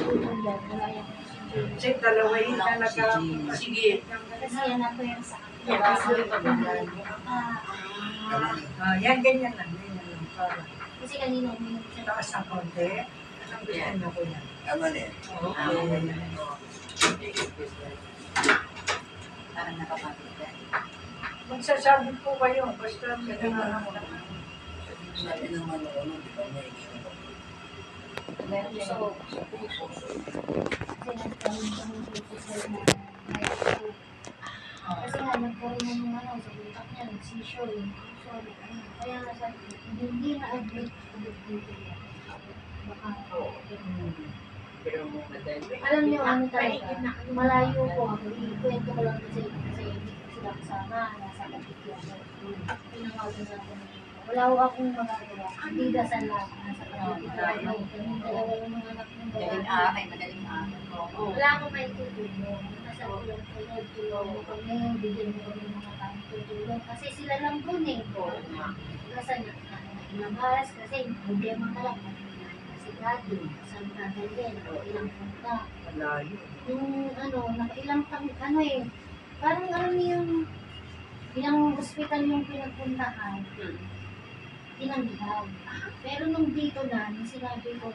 tutulong yan. Wala yung Kasi dalawa yun na Sige. kasi yan ako yung sa akin. Yan, kasi pagkakas. yan, ganyan lang. Ganyan lang. Para. Kasi kanina uminom siya. Taas ang konti. Ang gusto ko yan. Tama na yan. Parang nakapagod yan. Magsasabi po kayo. Basta pinangalan mo. Sabi naman ako, di ba may ginagawa? Meron siya sa puso. Kasi nagkaroon kami dito sa na may issue. Kasi nga nagkaroon ng ano, sa utak niya, nagsisyo, yung puso, ano. Kaya nga sabi ko, hindi na-admit ulit dito yan. Baka, Pero madali. alam niyo ano talaga, malayo po ako. Ikwento ko lang kasi hindi ko sila kasama, nasa kapitya ako. Pinangawasan na ako ng wala ko akong magagawa. Hindi dasal lang, nasa kapitya ako. Kaming dalawa yung mga anak ng Madaling babae. ay madaling Wala akong may tutulong. Nasa ulang kayo, tulong mo kami, bigyan mo kami mga tayong tutulong. Kasi sila lang dun eh. Nasa ilabas kasi problema ka lang. Kasi dati, saan ka dalhin, ilang punta. Malayo. Yung ano, nakailang kami, ano eh, parang alam niyo yung ilang hospital yung pinagpuntahan, tinanggihan. Pero nung dito na, nung sinabi ko,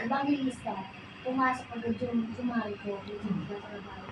evangelista, pumasok agad yung sumari ko, yung trabaho.